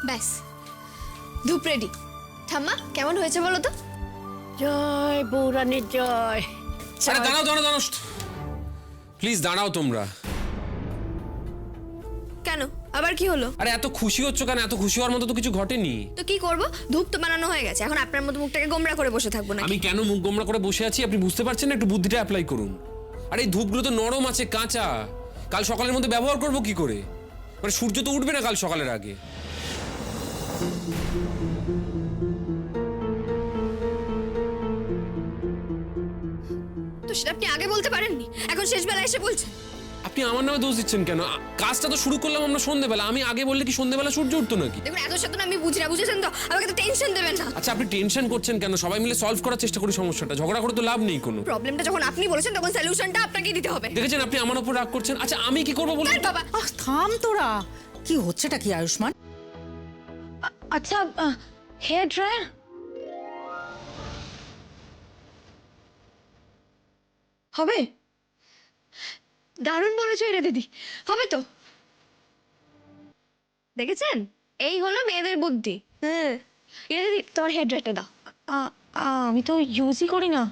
ব্যাস ধূপ রেডি। ঠাম্মা কেমন হয়েছে বলো তো? জয় বৌরানীর জয়। আরে দাঁড়াও দাঁড়াও দাঁড়াও, প্লিজ দাঁড়াও তোমরা। কেন আবার কি হলো? আরে এত খুশি হচ্ছ কেন? এত খুশি হওয়ার মতো তো কিছু ঘটেনি। তো কি করব, ধূপ তো বানানো হয়ে গেছে, এখন আপনার মতো মুখটাকে গোমড়া করে বসে থাকবো না? আমি কেন মুখ গোমড়া করে বসে আছি আপনি বুঝতে পারছেন না? একটু বুদ্ধিটা অ্যাপ্লাই করুন। আরে এই ধূপগুলো তো নরম আছে, কাঁচা, কাল সকালের মধ্যে ব্যবহার করব কি করে? মানে সূর্য তো উঠবে না কাল সকালের আগে। তো সেটা আপনি আগে বলতে পারেননি, এখন শেষ বেলা এসে বলছেন। আপনি আমার নামে দোষ দিচ্ছেন কেন? কাজটা তো শুরু করলাম আমরা সন্ধ্যেবেলা। আমি আগে বললে কি সন্ধ্যেবেলা সূর্য উঠতো নাকি? দেখুন এত সাথে আমি বুঝি না, বুঝেছেন তো? আমাকে তো টেনশন দেবেন না। আচ্ছা আপনি টেনশন করছেন কেন? সবাই মিলে সলভ করার চেষ্টা করি সমস্যাটা, ঝগড়া করে তো লাভ নেই কোনো। প্রবলেমটা যখন আপনি বলেছেন তখন সলিউশনটা আপনাকেই দিতে হবে। দেখেছেন আপনি আমার উপর রাগ করছেন। আচ্ছা আমি কি করবো বলুন? বাবা থাম তোরা, কি হচ্ছেটা কি আয়ুষ্মান? আচ্ছা হেয়ার ড্রায়ার হবে? দারুণ বলেছো রে দিদি, হবে তো। দেখেছেন, এই হলো মেয়েদের বুদ্ধি। হ্যাঁ দিদি তোমার হেয়ার ড্রায়ারটা দাও। আমি তো ইউজই করি না।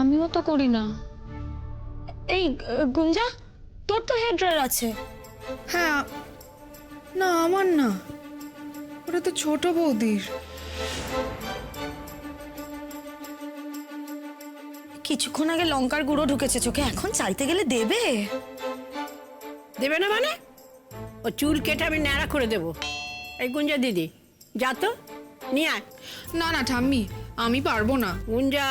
আমিও তো করি না। এই গুঞ্জা, তোর তো হেয়ার ড্রায়ার আছে। হ্যাঁ, না আমার না, ওটা তো ছোট বৌদির। কিছুক্ষণ আগে লঙ্কার গুঁড়ো ঢুকেছে চোখে, এখন চাইতে গেলে দেবে? দেবে না মানে? ও চুল কেটে আমি ন্যাড়া করে দেবো। এই গুঞ্জা দিদি যা তো, নিয়ে আয়। না না ঠাম্মি, আমি পারবো না। গুঞ্জা,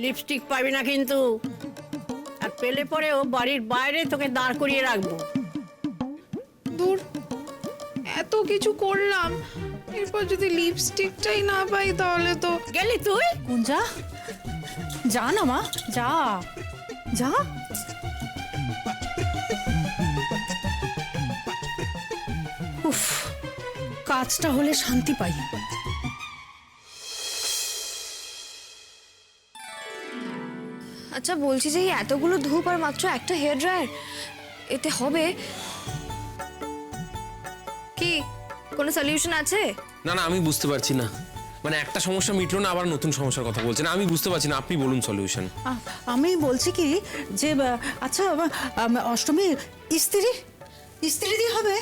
লিপস্টিক পাবি না কিন্তু, আর পেলে পরে ও বাড়ির বাইরে তোকে দাঁড় করিয়ে রাখবো। দূর, এত কিছু করলাম, এরপর যদি লিপস্টিকটাই না পাই তাহলে তো। গেলি তুই? গুঞ্জা যা না মা, যা যা। উফ, কাজটা হলে শান্তি পাই। আচ্ছা বলছি যে এই এতগুলো ধূপ আর মাত্র একটা হেয়ার ড্রায়ার, এতে হবে কি? কোনো সলিউশন আছে? না না আমি বুঝতে পারছি না, মানে একটা সমস্যা মিটলো না আবার নতুন সমস্যার কথা বলছেন। আমি বুঝতে পারছি না, আপনি বলুন সলিউশন। আমি বলছি কি যে আচ্ছা অষ্টমী ইস্ত্রি ইস্ত্রি দিয়ে হবে?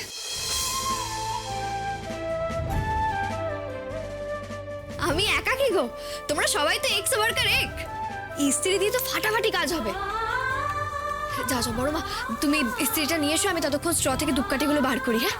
আমি একা কি গো, তোমরা সবাই তো এক্স ওয়ার্কার এক, ইস্ত্রি দিয়ে তো ফাটাফাটি কাজ হবে। যাও যাও বড় মা, তুমি ইস্ত্রিটা নিয়ে এসো, আমি ততক্ষণ স্ট্র থেকে ধূপকাঠিগুলো বার করি। হ্যাঁ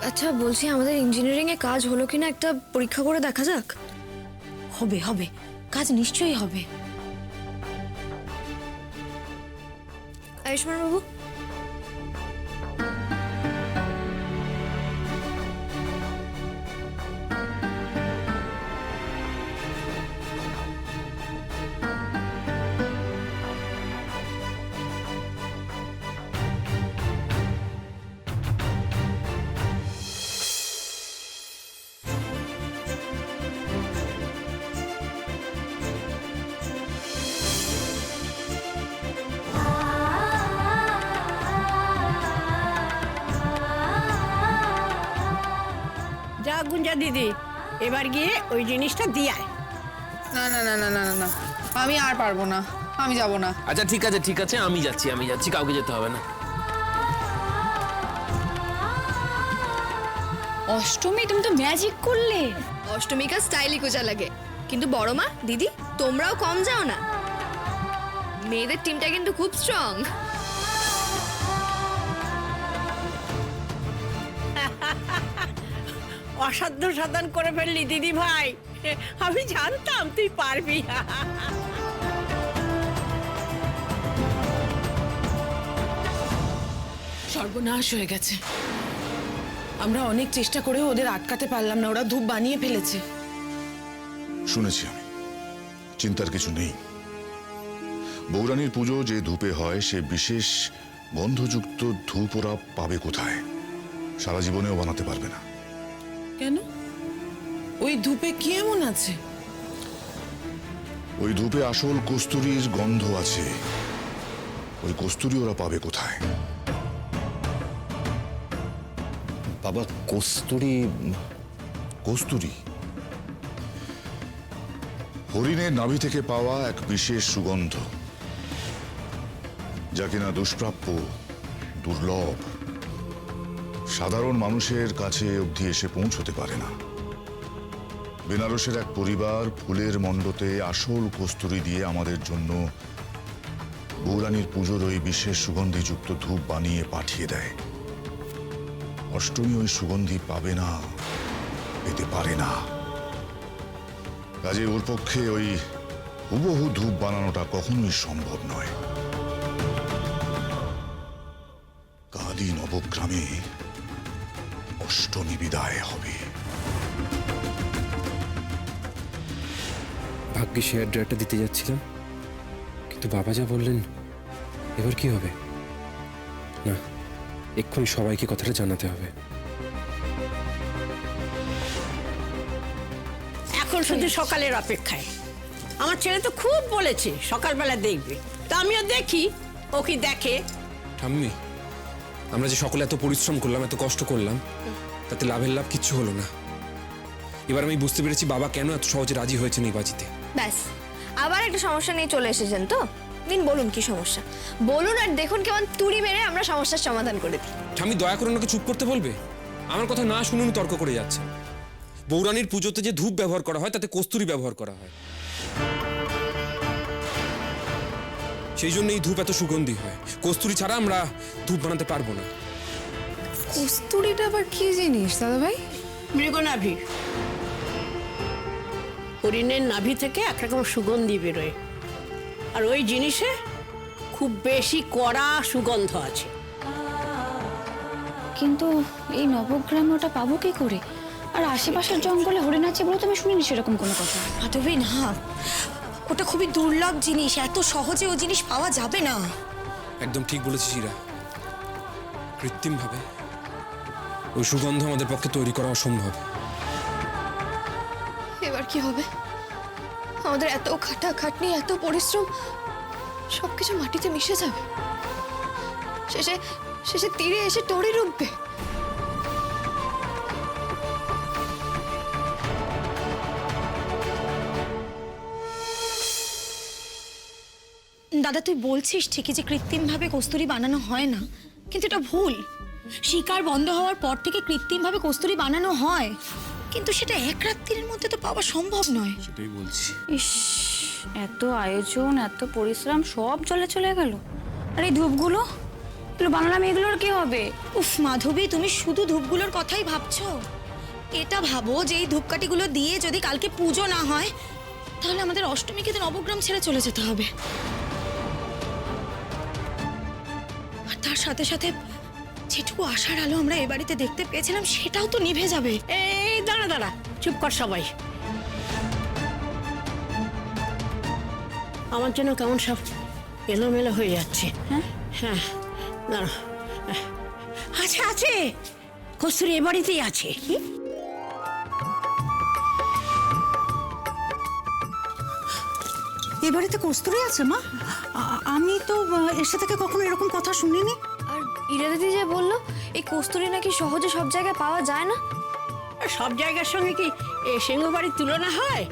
আচ্ছা বলছি, আমাদের ইঞ্জিনিয়ারিং এ কাজ হলো কিনা একটা পরীক্ষা করে দেখা যাক। হবে হবে, কাজ নিশ্চয়ই হবে। আয়ুষ্মান বাবু যা গুঞ্জা দিদি, এবার গিয়ে ওই জিনিসটা দিয়ে আয়। না না না না না না না, আমি আর পারবো না, আমি যাব না। আচ্ছা ঠিক আছে ঠিক আছে, আমি যাচ্ছি, কাউকে যেতে হবে না। অষ্টমী তুমি তো ম্যাজিক করলে। অষ্টমীকা স্টাইলি কোজা লাগে, কিন্তু বড় মা দিদি তোমরাও কম যাও না, মেয়েদের টিমটা কিন্তু খুব স্ট্রং। অসাধ্য সাধন করে ফেললি দিদি ভাই। আমি জানতাম তুই পারবি। সর্বনাশ হয়ে গেছে। আমরা অনেক চেষ্টা করেও ওদের আটকাতে পারলাম না, ওরা ধূপ বানিয়ে ফেলেছে। শুনেছি আমি, চিন্তার কিছু নেই। বৌরানীর পুজো যে ধূপে হয় সে বিশেষ গন্ধযুক্ত ধূপ ওরা পাবে কোথায়? সারা জীবনেও বানাতে পারবে না। কেন? ওই ধূপে কি এমন আছে? ওই ধূপে আসল কস্তুরীর গন্ধ আছে। ওই কস্তুরী ওরা পাবে কোথায়? বাবা, কস্তুরী? কস্তুরী হরিণের নাভি থেকে পাওয়া এক বিশেষ সুগন্ধ, যা কিনা দুষ্প্রাপ্য, দুর্লভ, সাধারণ মানুষের কাছে অবধি এসে পৌঁছতে পারে না। বেনারসের এক পরিবার ফুলের মণ্ডতে আসল কস্তুরী দিয়ে আমাদের জন্য বৌরানীর পুজোর ওই বিশেষ সুগন্ধিযুক্ত ধূপ বানিয়ে পাঠিয়ে দেয়। অষ্টমী ওই সুগন্ধি পাবে না, পেতে পারে না। কাজে ওর পক্ষে ওই হুবহু ধূপ বানানোটা কখনোই সম্ভব নয়। কালই নবগ্রামে অষ্টমী বিদায় হবে। ভাগ্যে শেয়ার ড্রাইভটা দিতে যাচ্ছিলাম, কিন্তু বাবা যা বললেন, এবার কি হবে? না, এক্ষুনি সবাইকে কথাটা জানাতে হবে। এখন শুধু সকালের অপেক্ষায়। আমার ছেলে তো খুব বলেছে সকালবেলা দেখবে, তা আমিও দেখি ও কি দেখে। ঠাম্মি, আমরা যে সকলে এত পরিশ্রম করলাম, এত কষ্ট করলাম, তাতে লাভের লাভ কিচ্ছু হলো না। এবার আমি বুঝতে পেরেছি বাবা কেন এত সহজে রাজি হয়েছেন এই বাজিতে। ব্যাস, আবার একটা সমস্যা নিয়ে চলে এসেছেন তো? দিন বলুন কি সমস্যা, বলুন, আর দেখুন কেমন তুড়ি মেরে আমরা সমস্যার সমাধান করে দিই। ঠাম্মি, দয়া করে ওনাকে চুপ করতে বলবে? আমার কথা না শুনুন তর্ক করে যাচ্ছে। বৌরানীর পুজোতে যে ধূপ ব্যবহার করা হয় তাতে কস্তুরী ব্যবহার করা হয়, সেই জন্য এই ধূপ এত সুগন্ধি হয়। কস্তুরী ছাড়া আমরা ধূপ বানাতে পারবো না। কস্তুরিটা আবার কি জিনিস দাদা ভাই? মৃগনাভি। হরিণের নাভি থেকে একরকম সুগন্ধি বেরোয়, আর ওই জিনিসে খুব বেশি কড়া সুগন্ধ আছে। কিন্তু এই নবগ্রামে ওটা পাবো কি করে? আর আশেপাশের জঙ্গলে হরিণ আছে বলে তো আমি শুনিনি সেরকম কোনো কথা। মাধবী, না, ওটা খুবই দুর্লভ জিনিস, এত সহজে ও জিনিস পাওয়া যাবে না। একদম ঠিক বলেছিস ইরা, কৃত্রিম ভাবে ওই সুগন্ধ আমাদের পক্ষে তৈরি করা অসম্ভব। এবার কি হবে? আমাদের এত খাটাখাটনি, এত পরিশ্রম সবকিছু মাটিতে মিশে যাবে, শেষে শেষে তীরে এসে টড়ি রুখবে। দাদা, তুই বলছিস ঠিকই যে কৃত্রিমভাবে কস্তুরী বানানো হয় না, কিন্তু এটা ভুল। শিকার বন্ধ হওয়ার পর থেকে কৃত্রিমভাবে কস্তুরী বানানো হয়, কিন্তু সেটা এক রাত্রির মধ্যে তো পাওয়া সম্ভব নয়। সেটাই বলছি। ইস, এত আয়োজন, এত পরিশ্রম সব জলে চলে গেল। আর এই ধূপগুলো, এগুলো বানালাম, এগুলোর কি হবে? উফ মাধবী, তুমি শুধু ধূপগুলোর কথাই ভাবছো। এটা ভাবো যে এই ধূপকাঠিগুলো দিয়ে যদি কালকে পুজো না হয়, তাহলে আমাদের অষ্টমীকে তো নবগ্রাম ছেড়ে চলে যেতে হবে। আর তার সাথে সাথে যেটুকু আশার আলো আমরা এ বাড়িতে দেখতে পেয়েছিলাম সেটাও তো নিভে যাবে। এই দাঁড়া দাঁড়া, চুপ কর সবাই। আমার জন্য কেমন সব এলোমেলো হয়ে যাচ্ছে। হ্যাঁ, দাঁড়া। আছে আছে, কস্তুরী এ বাড়িতেই আছে। এ বাড়িতে কস্তুরী আছে মা? আমি তো এসে থেকে কখনো এরকম কথা শুনিনি। আর ইরা দিদি যে বললো এই কস্তুরী নাকি সহজে সব জায়গায় পাওয়া যায় না। আর সব জায়গার সঙ্গে কি সিংহ বাড়ির তুলনা হয়?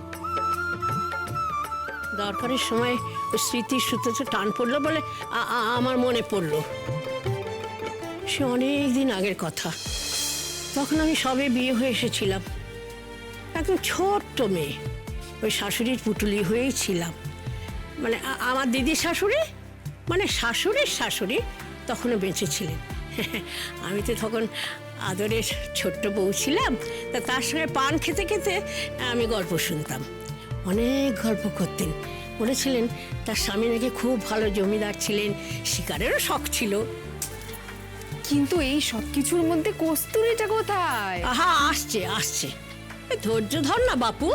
দরকারের সময় ওই স্মৃতির সুতোতে টান পড়লো বলে আমার মনে পড়লো সে অনেক দিন আগের কথা। তখন আমি সবে বিয়ে হয়ে এসেছিলাম, একদম ছোট্ট মেয়ে, ওই শাশুড়ির পুটুলি হয়েই ছিলাম। মানে আমার দিদির শাশুড়ি, মানে শাশুড়ির শাশুড়ি তখনও বেঁচে ছিলেন। আমি তো তখন আদরের ছোট্ট বউ ছিলাম, তা তার সঙ্গে পান খেতে খেতে আমি গল্প শুনতাম। অনেক গল্প করতেন। বলেছিলেন তার স্বামী নাকি খুব ভালো জমিদার ছিলেন, শিকারেরও শখ ছিল। কিন্তু এই সব কিছুর মধ্যে কস্তুরীটা কোথায়? আহা, আসছে আসছে, ধৈর্য ধর না বাপু।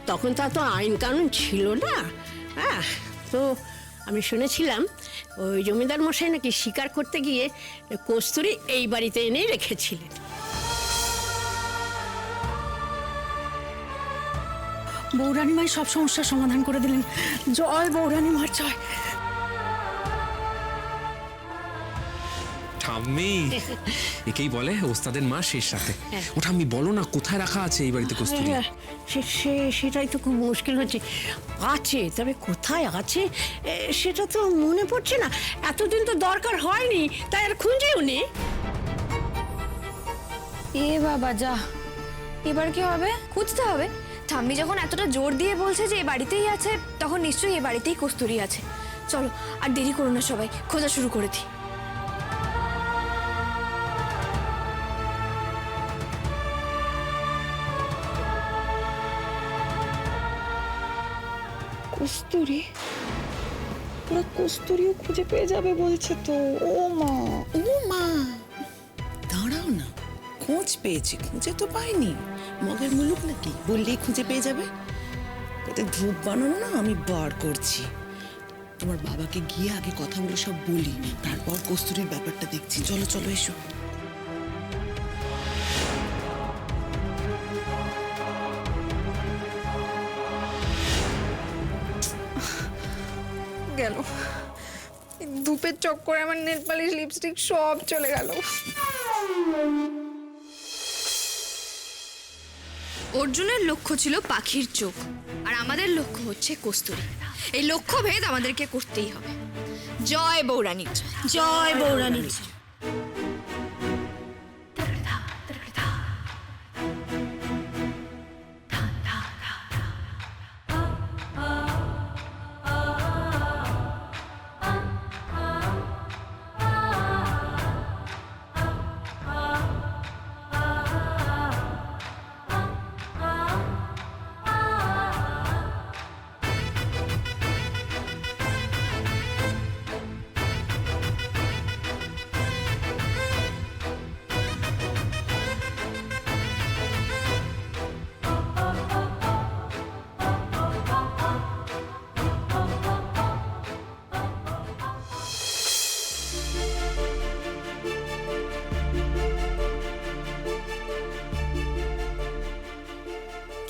তখন তা তো আইন কানুন ছিল না। হ্যাঁ, তো আমি শুনেছিলাম ওই জমিদার মশাই নাকি শিকার করতে গিয়ে কস্তুরী এই বাড়িতে এনে রেখেছিলেন। বৌরানীমাই সব সমস্যার সমাধান করে দিলেন। জয় বৌরানীমার জয়। ঠাম্মি, একেই বলে ওস্তাদের মা শেষ রাতে। ও ঠাম্মি, বলো না কোথায় রাখা আছে এই বাড়িতে কস্তুরী? সেটাই তো খুব মুশকিল হচ্ছে। আছে, তবে কোথায় আছে সেটা তো মনে পড়ছে না। এতদিন তো দরকার হয়নি, তাই আর খুঁজেও নি। এ বাবা, যা, এবার কি হবে? খুঁজতে হবে। ঠাম্মি যখন এতটা জোর দিয়ে বলছে যে এ বাড়িতেই আছে, তখন নিশ্চয়ই এ বাড়িতেই কস্তুরী আছে। চলো, আর দেরি করো না, সবাই খোঁজা শুরু করে দিই। কস্তুরী, ওরা কস্তুরীও খুঁজে পেয়ে যাবে বলছে তো। ও মা, ও মা, দাঁড়াও না, খোঁজ পেয়েছি, খুঁজে তো পাইনি। মগের মুলুক নাকি, বললেই খুঁজে পেয়ে যাবে? ওদের ধূপ বানানো না আমি বার করছি। তোমার বাবাকে গিয়ে আগে কথাগুলো সব বলি, তারপর কস্তুরীর ব্যাপারটা দেখছি। চলো চলো, এসো। গেল, ধূপের চক্করে আমার নেল পালিশ লিপস্টিক সব চলে গেল। অর্জুনের লক্ষ্য ছিল পাখির চোখ, আর আমাদের লক্ষ্য হচ্ছে কস্তুরী। এই লক্ষ্য ভেদ আমাদেরকে করতেই হবে। জয় বৌরানীর জয়। জয় বৌরানীর জয়।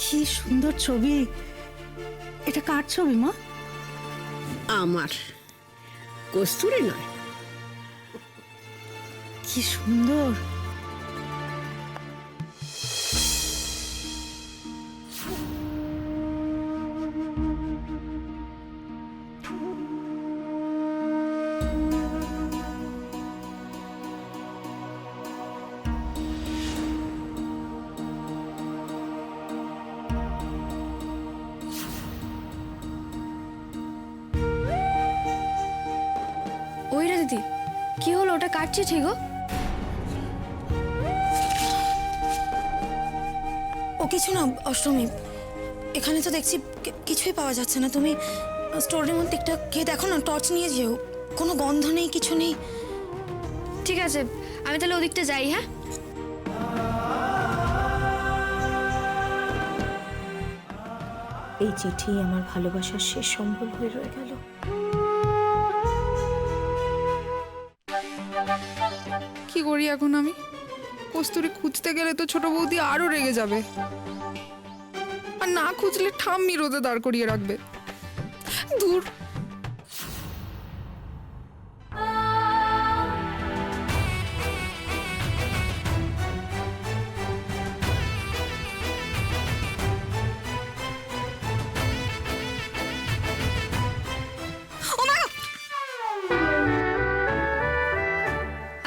কি সুন্দর ছবি। এটা কার ছবি মা? আমার, কস্তুরী নয়। কি সুন্দর। ওই রে দিদি, কি হলো? ওটা কাটছে ঠিক গো? ও কিছু না অষ্টমী, এখানে তো দেখছি কিছুই পাওয়া যাচ্ছে না। তুমি স্টোরের মধ্যে একটা গিয়ে দেখো না, টর্চ নিয়ে যেও। কোনো গন্ধ নেই, কিছু নেই। ঠিক আছে, আমি তাহলে ওদিকটা যাই। হ্যাঁ, এই চিঠি আমার ভালোবাসার শেষ সম্বল হয়ে রয়ে গেল। কি করি এখন আমি? কস্তুরী খুঁজতে গেলে তো ছোট বৌদি আরো রেগে যাবে, আর না খুঁজলে ঠাম্মি রোদে দাঁড় করিয়ে রাখবে। দূর।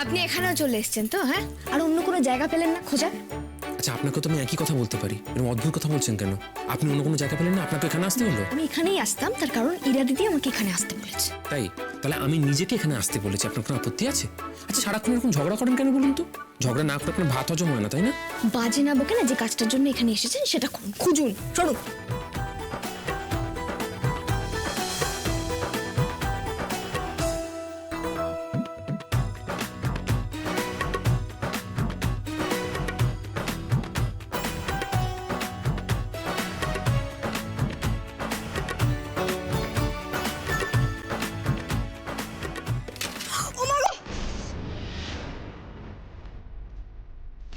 আপনি এখানেও চলে এসেছেন তো? হ্যাঁ, আর অন্য কোনো জায়গা পেলেন না খোঁজার? আচ্ছা আপনাকে তো আমি একই কথা বলতে পারি, এরকম অদ্ভুত কথা বলছেন কেন? আপনি অন্য কোনো জায়গা পেলেন না, আপনাকে এখানে আসতে হলো? আমি এখানেই আসতাম, তার কারণ ইরা দিদি আমাকে এখানে আসতে বলেছে। তাই? তাহলে আমি নিজেকে এখানে আসতে বলেছি, আপনার কোনো আপত্তি আছে? আচ্ছা সারাক্ষণ এরকম ঝগড়া করেন কেন বলুন তো? ঝগড়া না করে আপনার ভাত হজম হয় না, তাই না? বাজে না বকে না, যে কাজটার জন্য এখানে এসেছেন সেটা করুন, খুঁজুন, চলুন।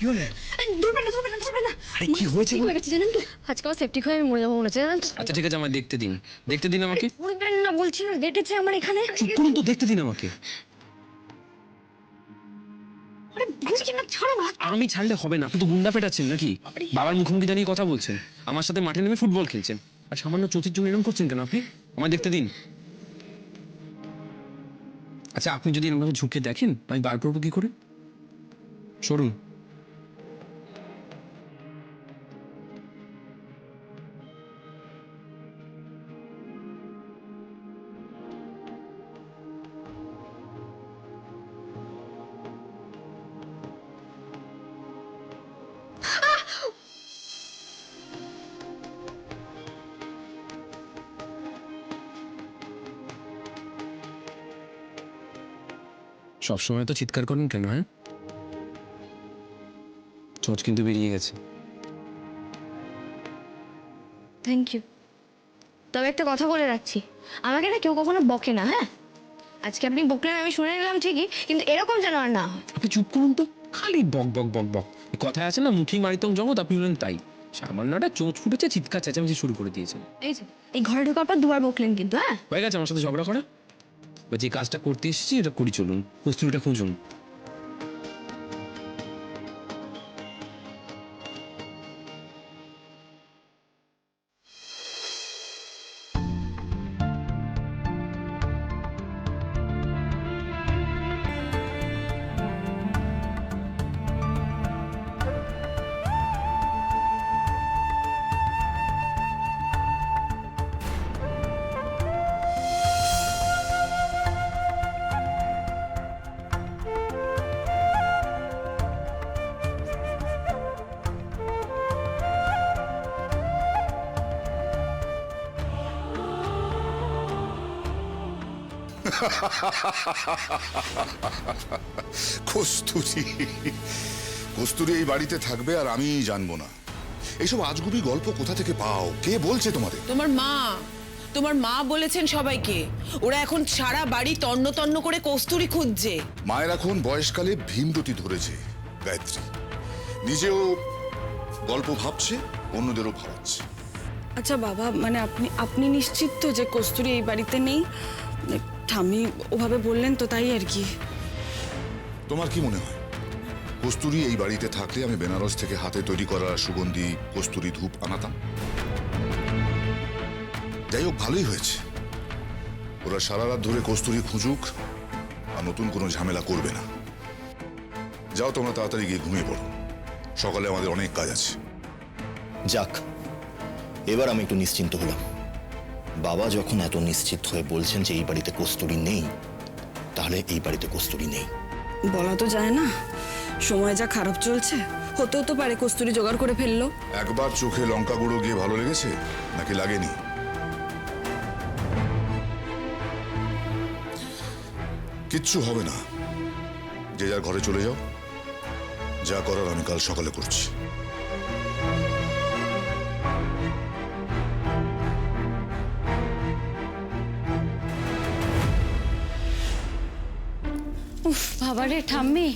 কি হলে? ধরবেন না, ধরবেন না, ধরবেন না। আরে কি হয়েছে? ঠিক হয়ে গেছে জানেন তো, আজকে আমার সেফটি হয়ে আমি মরে যাবো মনে হচ্ছে জানেন তো। আচ্ছা ঠিক আছে, আমায় দেখতে দিন, দেখতে দিন আমাকে। ধরবেন না বলছি না, ডেটেছে আমার এখানে। চুপ করুন তো, দেখতে দিন আমাকে। আরে বলছি না, ছাড়ো না। আমি ছাড়লে হবে না, আপনি তো গুন্ডা পেটাচ্ছেন নাকি? বাবার মুখোমুখি দাঁড়িয়ে কথা বলছেন, আমার সাথে মাঠে নেমে ফুটবল খেলছেন, আর সামান্য চোখের জন্য এরকম করছেন কেন আপনি? আমায় দেখতে দিন। আচ্ছা আপনি যদি এরকম ঝুঁকে দেখেন, আমি বার করবো কি করে? সরুন। সবসময় তো চিৎকার করেন কেন? হ্যাঁ, চোঁচ কিন্তু বেরিয়ে গেছে। Thank you. তবে একটা কথা বলে রাখছি, আমাকে না কেউ কখনো বকে না, হ্যাঁ? আজকে আপনি বকলেন আমি শুনে নিলাম ঠিকই, কিন্তু এরকম যেন আর না হয়। আপনি চুপ করুন তো, খালি বক বক বক বক। এই কথায় আছে না, মুখি মারিতং জগৎ, আপনি বলেন তাই। সামান্য একটা চোঁচ ফুটেছে, চিৎকার চেঁচামেচি শুরু করে দিয়েছেন। এই যে এই ঘরে ঢোকার পর দুবার বকলেন কিন্তু, হ্যাঁ? হয়ে গেছে আমার সাথে ঝগড়া করা। বা যে কাজটা করতে এসেছি এটা করি, চলুন কস্তুরিটা খুঁজুন। কস্তুরী, কস্তুরী এই বাড়িতে থাকবে আর আমি জানবো না? এইসব আজগুবি গল্প কোথা থেকে পাও? কে বলছে তোমাদের? তোমার মা বলেছেন সবাইকে। ওরা এখন সারা বাড়ি তন্ন তন্ন করে কস্তুরী খুঁজছে। মায়ের এখন বয়সকালে ভীমরতি ধরেছে গায়ত্রী, নিজেও গল্প ভাবছে, অন্যদেরও ভাবাচ্ছে। আচ্ছা বাবা, মানে আপনি নিশ্চিত তো যে কস্তুরী এই বাড়িতে নেই? ঠাম্মি ওভাবে বললেন তো, তাই আর কি। তোমার কি মনে হয় কস্তুরী এই বাড়িতে থাকলে আমি বেনারস থেকে হাতে তৈরি করা সুগন্ধি কস্তুরী ধূপ আনাতাম? যাই হোক, ভালোই হয়েছে। ওরা সারা রাত ধরে কস্তুরী খুঁজুক, আর নতুন কোনো ঝামেলা করবে না। যাও তোমরা তাড়াতাড়ি গিয়ে ঘুমিয়ে পড়ো, সকালে আমাদের অনেক কাজ আছে। যাক, এবার আমি একটু নিশ্চিন্ত হলাম। বাবা যখন এত নিশ্চিত হয়ে বলছেন যে এই বাড়িতে কস্তুরী নেই, তাহলে এই বাড়িতে কস্তুরী নেই। বলা তো যায় না, সময় যা খারাপ চলছে, হতেও তো পারে কস্তুরী জোগাড় করে ফেললো। একবার চোখে লঙ্কা গুঁড়ো গিয়ে ভালো লেগেছে নাকি লাগেনি? কিচ্ছু হবে না, যে যার ঘরে চলে যাও। যা করার আমি কাল সকালে করছি। উফ বাবারে ঠাম্মি,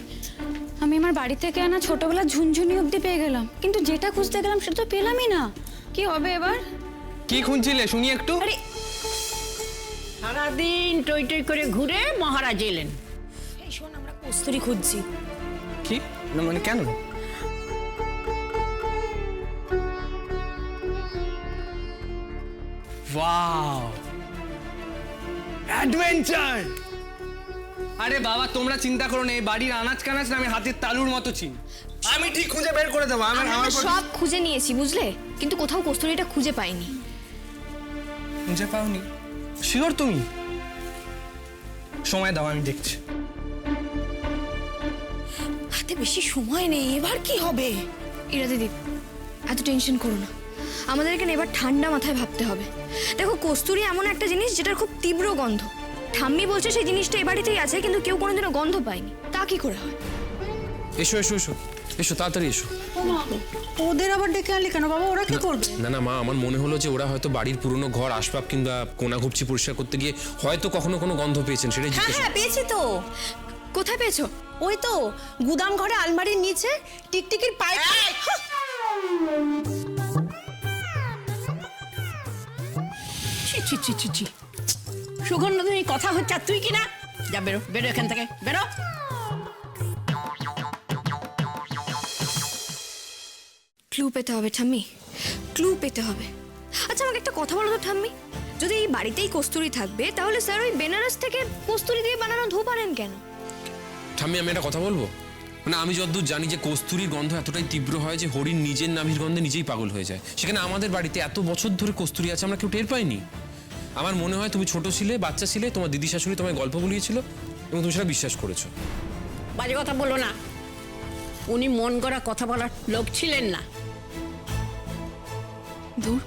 আমি আমার বাড়ি থেকে আনা ছোটবেলার ঝুনঝুনি অবধি পেয়ে গেলাম, কিন্তু যেটা খুঁজতে গেলাম সেটা তো পেলামই না। কি হবে এবার? কি খুঁজছিলে শুনি একটু? আরে সারাদিন টই টই করে ঘুরে মহারাজ এলেন। এই শোন, আমরা কস্তুরী খুঁজছি। কি না মানে কেন? Wow, adventure! আরে বাবা তোমরা চিন্তা করো না, এই বাড়ির আনাজ কানাজ না আমি হাতের তালুর মতো চিনি। আমি ঠিক খুঁজে বের করে দেবো। আমরা সব খুঁজে নিয়েছি বুঝলে, কিন্তু কোথাও কস্তুরীটা খুঁজে পাইনি। খুঁজে পাওনি? শিওর তুমি? সময় দাও, আমি দেখছি। হাতে বেশি সময় নেই, এবার কি হবে? ইরা দিদি এত টেনশন করো না, আমাদের এখানে এবার ঠান্ডা মাথায় ভাবতে হবে। দেখো কস্তুরী এমন একটা জিনিস যেটার খুব তীব্র গন্ধ। ঠাম্মি বলছে সেই জিনিসটা এ বাড়িতেই আছে, কিন্তু কেউ কোনোদিনও গন্ধ পায়নি। তা কি করে হয়? এসো এসো এসো এসো, তাড়াতাড়ি এসো। ওদের আবার ডেকে আনলি কেন বাবা? ওরা কি করবে? না না মা, আমার মনে হলো যে ওরা হয়তো বাড়ির পুরনো ঘর আসবাব কিংবা কোনাঘুপচি পরিষ্কার করতে গিয়ে হয়তো কখনো কোনো গন্ধ পেয়েছেন, সেটাই জিজ্ঞেস। হ্যাঁ পেয়েছি তো। কোথায় পেয়েছো? ওই তো গুদাম ঘরে আলমারির নিচে টিকটিকির পাইপ। ছি ছি ছি ছি ছি, সুগন্ধ তুমি কথা হচ্ছে আর তুই কি না? যা বেরো বেরো এখান থেকে, বেরো। ক্লু পেতে হবে ঠাম্মি, ক্লু পেতে হবে। আচ্ছা আমাকে একটা কথা বলো তো ঠাম্মি, যদি এই বাড়িতেই কস্তুরী থাকবে তাহলে স্যার ওই বেনারস থেকে কস্তুরী দিয়ে বানানো ধূপ আনেন কেন? ঠাম্মি আমি একটা কথা বলবো, মানে আমি যতদূর জানি যে কস্তুরীর গন্ধ এতটাই তীব্র হয় যে হরিণ নিজের নাভির গন্ধে নিজেই পাগল হয়ে যায়। সেখানে আমাদের বাড়িতে এত বছর ধরে কস্তুরী আছে, আমরা কেউ টের পাইনি। আমার মনে হয় তুমি ছোট ছিলে, বাচ্চা ছিলে, তোমার দিদি শাশুড়ি তোমায় গল্প বলিয়েছিল এবং তুমি সেটা বিশ্বাস করেছো। বাজে কথা বলো না, উনি মন গড়া কথা বলার লোক ছিলেন না। ধুর,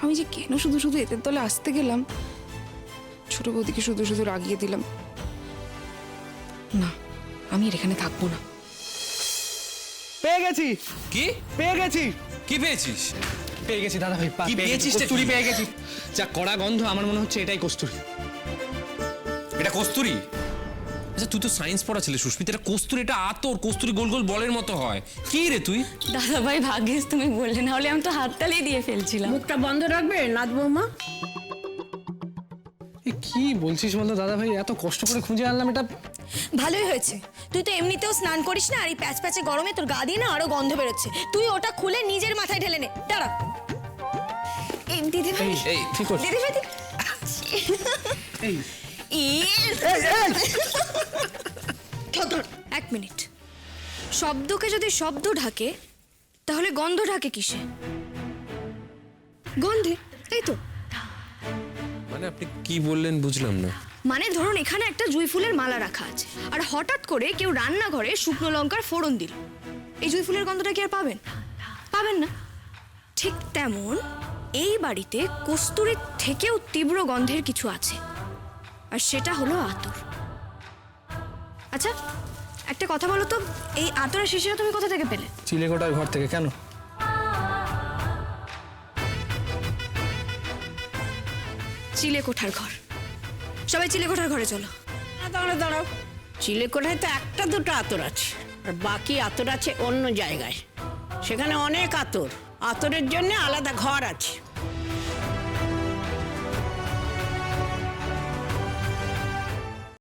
আমি যে কেন শুধু শুধু এদের দলে আসতে গেলাম, ছোট বৌদিকে শুধু শুধু রাগিয়ে দিলাম। না, আমি আর এখানে থাকবো না। পেয়ে গেছি, কি পেয়ে গেছি, কি পেয়েছিস? পেয়ে গেছি দাদা ভাই। কি পেয়েছিস? কস্তুরি পেয়ে গেছি। যা কড়া গন্ধ, আমার মনে হচ্ছে এটাই কস্তুরি। এটা কস্তুরী? আচ্ছা তুই তো সায়েন্স পড়া ছিলে সুস্মিতা, এটা কস্তুরী, এটা আতর। কস্তুরী গোল গোল বলের মতো হয়। কি রে তুই? দাদা ভাই ভাগ্যিস তুমি বললে, না হলে আমি তো হাততালি দিয়ে ফেলছিলাম। মুখটা বন্ধ রাখবে নাথ বৌমা। কি বলছিস বলতো দাদা ভাই, এত কষ্ট করে খুঁজে আনলাম এটা। ভালোই হয়েছে, তুই তো এমনিতেও স্নান করিস না, আর এই প্যাচ প্যাচে গরমে তোর গা দিয়ে না আরো গন্ধ বেরোচ্ছে। তুই ওটা খুলে নিজের মাথায় ঢেলে নে। দাঁড়া। এই দিদি ভাই, এই ঠিক আছে। দিদি ভাই এই এক মিনিট, শব্দকে যদি শব্দ ঢাকে তাহলে গন্ধ ঢাকে কিসে? গন্ধে, তাই তো? মানে আপনি কি বললেন বুঝলাম না। মানে ধরুন এখানে একটা জুঁই ফুলের মালা রাখা আছে, আর হঠাৎ করে কেউ রান্নাঘরে শুকনো লঙ্কার ফোড়ন দিল, এই জুঁই ফুলের গন্ধটা কি আর পাবেন? পাবেন না। ঠিক তেমন এই বাড়িতে কস্তুরীর থেকেও তীব্র গন্ধের কিছু আছে, আর সেটা হলো আতর। আচ্ছা একটা কথা বলো তো, এই আতরের শিশিটা তুমি কোথা থেকে পেলে? চিলেকোটার ঘর থেকে। কেন? চিলেকোঠার ঘর? সবাই চিলেকোঠার ঘরে চলো। দাঁড়াও দাঁড়াও, চিলেকোঠায় তো একটা দুটো আতর আছে, আর বাকি আতর আছে অন্য জায়গায়। সেখানে অনেক আতর, আতরের জন্য আলাদা ঘর আছে।